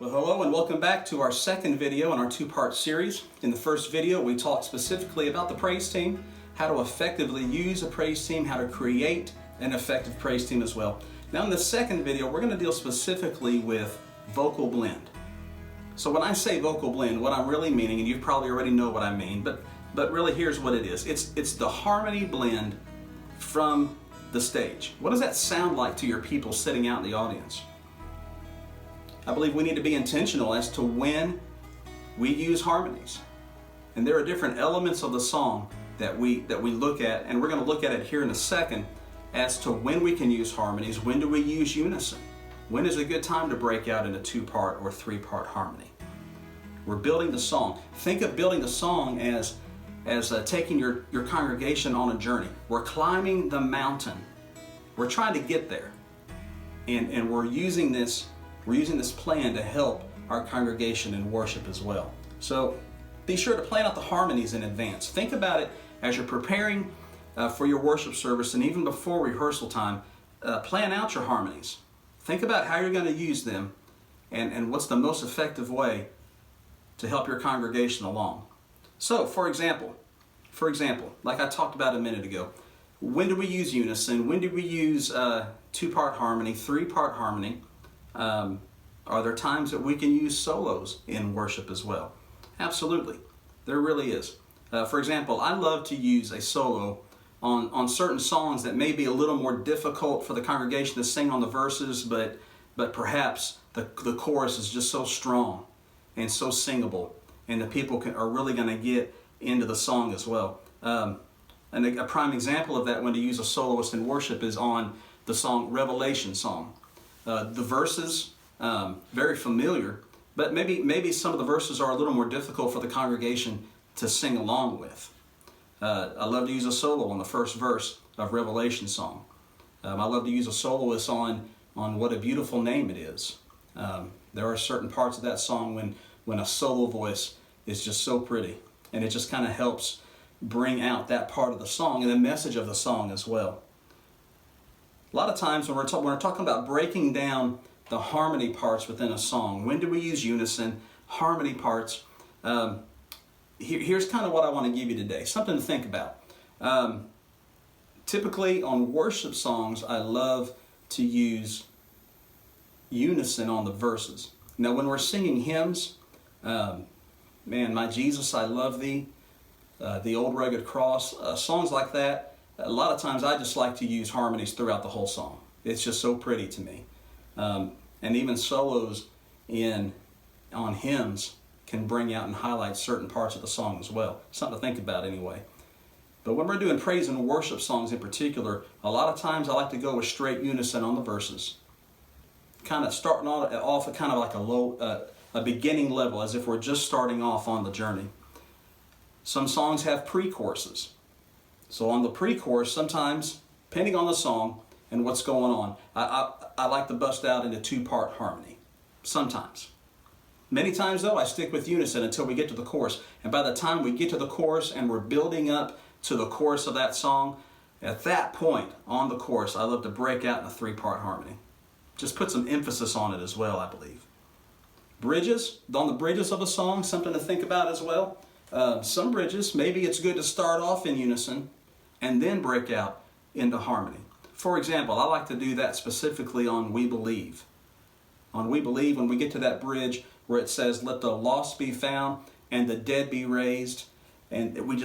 Well, hello and welcome back to our second video in our two-part series. In the first video, we talked specifically about the praise team, how to effectively use a praise team, how to create an effective praise team as well. Now in the second video, we're going to deal specifically with vocal blend. So when I say vocal blend, what I'm really meaning, and you probably already know what I mean, but really here's what it is. It's the harmony blend from the stage. What does that sound like to your people sitting out in the audience? I believe we need to be intentional as to when we use harmonies. And there are different elements of the song that we look at, and we're going to look at it here in a second as to when we can use harmonies. When do we use unison? When is a good time to break out into two-part or three-part harmony? We're building the song. Think of building the song as taking your congregation on a journey. We're climbing the mountain. We're trying to get there. And we're using this plan to help our congregation in worship as well. So be sure to plan out the harmonies in advance. Think about it as you're preparing for your worship service, and even before rehearsal time, plan out your harmonies. Think about how you're going to use them and what's the most effective way to help your congregation along. So for example, like I talked about a minute ago, when do we use unison? When do we use two-part harmony, three-part harmony? Are there times that we can use solos in worship as well? Absolutely, there really is. For example, I love to use a solo on certain songs that may be a little more difficult for the congregation to sing on the verses, but perhaps the chorus is just so strong and so singable, and the people are really going to get into the song as well. And a prime example of that when to use a soloist in worship is on the song Revelation song. The verses, very familiar, but maybe some of the verses are a little more difficult for the congregation to sing along with. I love to use a solo on the first verse of Revelation song. I love to use a soloist on What a Beautiful Name It Is. There are certain parts of that song when a solo voice is just so pretty, and it just kind of helps bring out that part of the song and the message of the song as well. A lot of times when we're talking about breaking down the harmony parts within a song, when do we use unison, harmony parts? Here's kind of what I want to give you today, something to think about. Typically on worship songs, I love to use unison on the verses. Now when we're singing hymns, man, My Jesus, I Love Thee, The Old Rugged Cross, songs like that, a lot of times I just like to use harmonies throughout the whole song. It's just so pretty to me. And even solos on hymns can bring out and highlight certain parts of the song as well. Something to think about anyway. But when we're doing praise and worship songs in particular, a lot of times I like to go with straight unison on the verses. Kind of starting off at kind of like a beginning level, as if we're just starting off on the journey. Some songs have pre-choruses. So on the pre-chorus, sometimes, depending on the song and what's going on, I like to bust out into two-part harmony. Sometimes. Many times, though, I stick with unison until we get to the chorus. And by the time we get to the chorus and we're building up to the chorus of that song, at that point, on the chorus, I love to break out in a three-part harmony. Just put some emphasis on it as well, I believe. Bridges, on the bridges of a song, something to think about as well. Some bridges, maybe it's good to start off in unison and then break out into harmony. For example, I like to do that specifically on We Believe. On We Believe, when we get to that bridge where it says, let the lost be found and the dead be raised, and we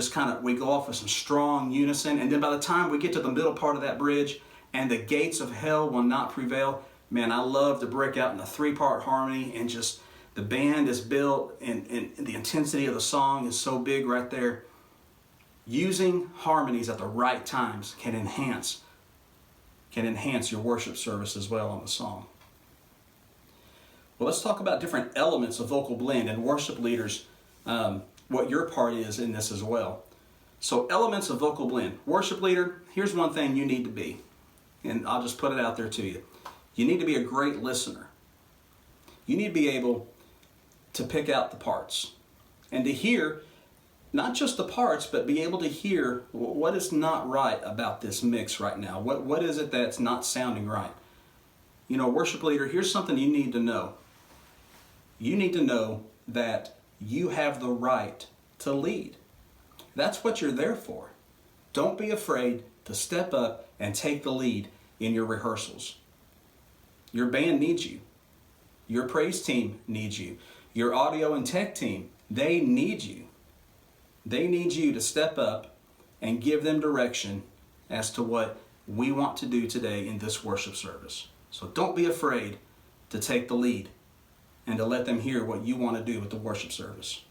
go off with some strong unison, and then by the time we get to the middle part of that bridge, and the gates of hell will not prevail, man, I love to break out in a three-part harmony, and just the band is built, and the intensity of the song is so big right there. Using harmonies at the right times can enhance your worship service as well on the song. Well, let's talk about different elements of vocal blend, and worship leaders, what your part is in this as well. So elements of vocal blend. Worship leader, here's one thing you need to be, and I'll just put it out there to you. You need to be a great listener. You need to be able to pick out the parts and to hear not just the parts, but be able to hear what is not right about this mix right now. What is it that's not sounding right? You know, worship leader, here's something you need to know. you need to know that you have the right to lead. That's what you're there for. Don't be afraid to step up and take the lead in your rehearsals. Your band needs you. Your praise team needs you. Your audio and tech team, they need you. They need you to step up and give them direction as to what we want to do today in this worship service. So don't be afraid to take the lead and to let them hear what you want to do with the worship service.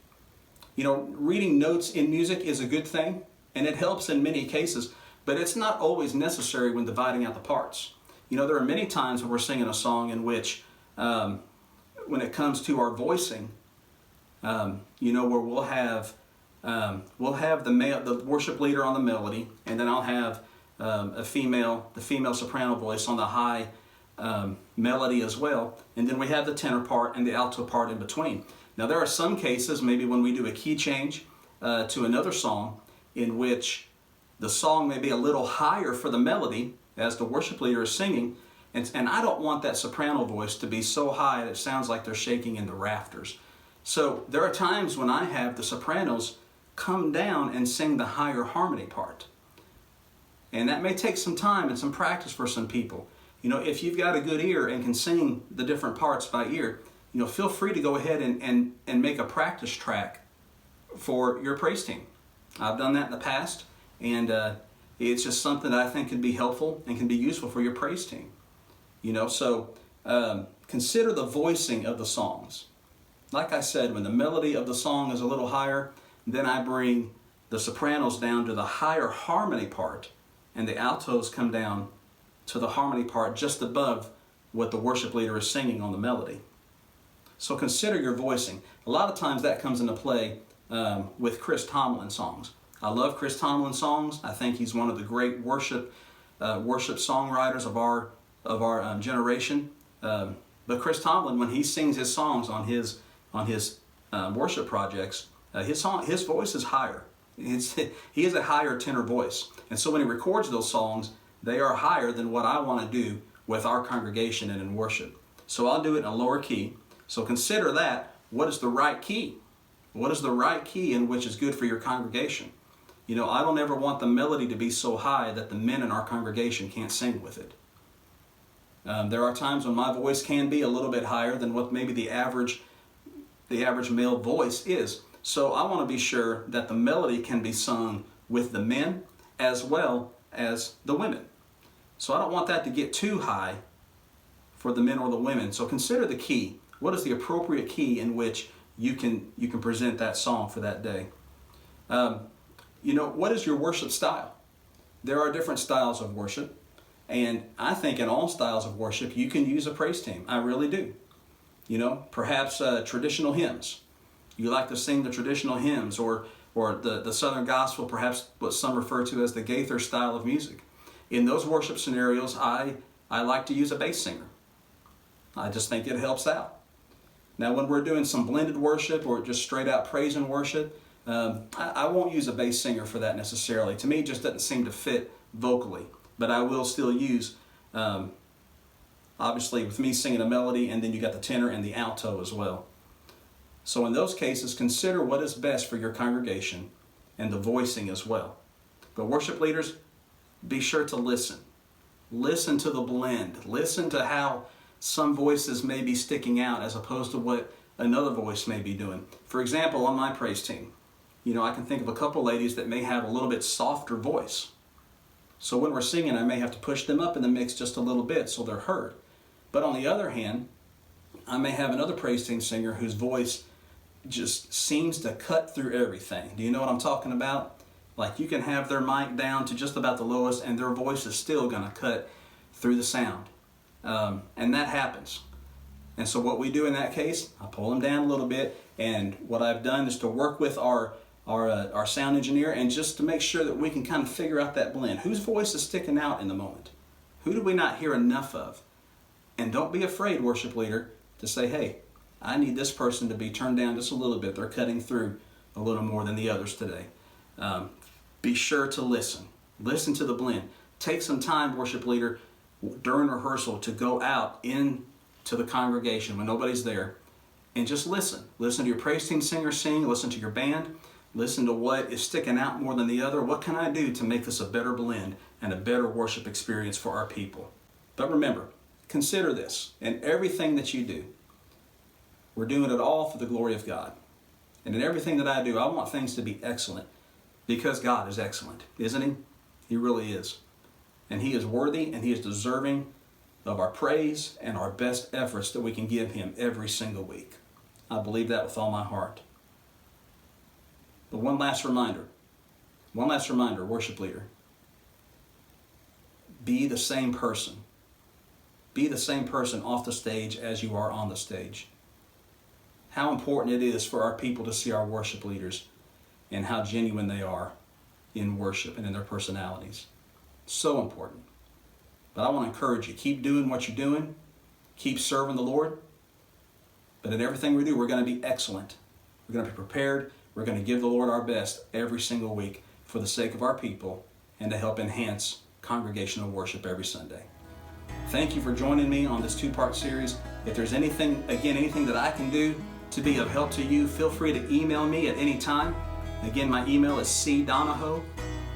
You know, reading notes in music is a good thing, and it helps in many cases, but it's not always necessary when dividing out the parts. You know, there are many times when we're singing a song in which, when it comes to our voicing, you know, where we'll have the worship leader on the melody, and then I'll have the female soprano voice on the high melody as well, and then we have the tenor part and the alto part in between. Now there are some cases, maybe when we do a key change to another song, in which the song may be a little higher for the melody as the worship leader is singing, and I don't want that soprano voice to be so high that it sounds like they're shaking in the rafters. So there are times when I have the sopranos come down and sing the higher harmony part. And that may take some time and some practice for some people. You know, if you've got a good ear and can sing the different parts by ear, you know, feel free to go ahead and make a practice track for your praise team. I've done that in the past, and it's just something that I think can be helpful and can be useful for your praise team. You know, so consider the voicing of the songs. Like I said, when the melody of the song is a little higher, then I bring the sopranos down to the higher harmony part, and the altos come down to the harmony part just above what the worship leader is singing on the melody. So consider your voicing. A lot of times that comes into play with Chris Tomlin songs. I love Chris Tomlin songs. I think he's one of the great worship songwriters of our generation. But Chris Tomlin, when he sings his songs on his worship projects, his voice is higher. He has a higher tenor voice, and so when he records those songs, they are higher than what I want to do with our congregation and in worship. So I'll do it in a lower key. So consider that. What is the right key? What is the right key in which is good for your congregation? You know, I don't ever want the melody to be so high that the men in our congregation can't sing with it. There are times when my voice can be a little bit higher than what maybe the average male voice is. So I want to be sure that the melody can be sung with the men as well as the women. So I don't want that to get too high for the men or the women. So consider the key. What is the appropriate key in which you can present that song for that day? You know, what is your worship style? There are different styles of worship, and I think in all styles of worship you can use a praise team. I really do. You know, perhaps traditional hymns. You like to sing the traditional hymns, or the Southern Gospel, perhaps what some refer to as the Gaither style of music. In those worship scenarios, I like to use a bass singer. I just think it helps out. Now, when we're doing some blended worship or just straight out praise and worship, I won't use a bass singer for that necessarily. To me, it just doesn't seem to fit vocally. But I will still use, obviously, with me singing a melody, and then you got the tenor and the alto as well. So in those cases, consider what is best for your congregation and the voicing as well. But worship leaders, be sure to listen. Listen to the blend. Listen to how some voices may be sticking out as opposed to what another voice may be doing. For example, on my praise team, you know, I can think of a couple ladies that may have a little bit softer voice. So when we're singing, I may have to push them up in the mix just a little bit so they're heard. But on the other hand, I may have another praise team singer whose voice just seems to cut through everything. Do you know what I'm talking about? Like, you can have their mic down to just about the lowest and their voice is still going to cut through the sound. And that happens. And so what we do in that case, I pull them down a little bit, and what I've done is to work with our sound engineer and just to make sure that we can kind of figure out that blend. Whose voice is sticking out in the moment? Who do we not hear enough of? And don't be afraid, worship leader, to say, hey, I need this person to be turned down just a little bit. They're cutting through a little more than the others today. Be sure to listen. Listen to the blend. Take some time, worship leader, during rehearsal to go out into the congregation when nobody's there and just listen. Listen to your praise team singer sing, listen to your band, listen to what is sticking out more than the other. What can I do to make this a better blend and a better worship experience for our people? But remember, consider this, in everything that you do, we're doing it all for the glory of God. And in everything that I do, I want things to be excellent because God is excellent, isn't He? He really is. And He is worthy and He is deserving of our praise and our best efforts that we can give Him every single week. I believe that with all my heart. But one last reminder, worship leader. Be the same person. Be the same person off the stage as you are on the stage. How important it is for our people to see our worship leaders and how genuine they are in worship and in their personalities. So important. But I want to encourage you, keep doing what you're doing. Keep serving the Lord. But in everything we do, we're going to be excellent. We're going to be prepared. We're going to give the Lord our best every single week for the sake of our people and to help enhance congregational worship every Sunday. Thank you for joining me on this two-part series. If there's anything that I can do to be of help to you, feel free to email me at any time. Again, my email is cdonoho,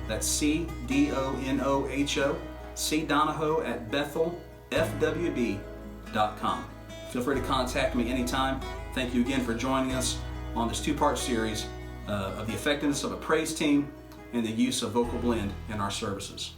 that's C-D-O-N-O-H-O, cdonoho@bethelfwb.com. Feel free to contact me anytime. Thank you again for joining us on this two-part series of the effectiveness of a praise team and the use of vocal blend in our services.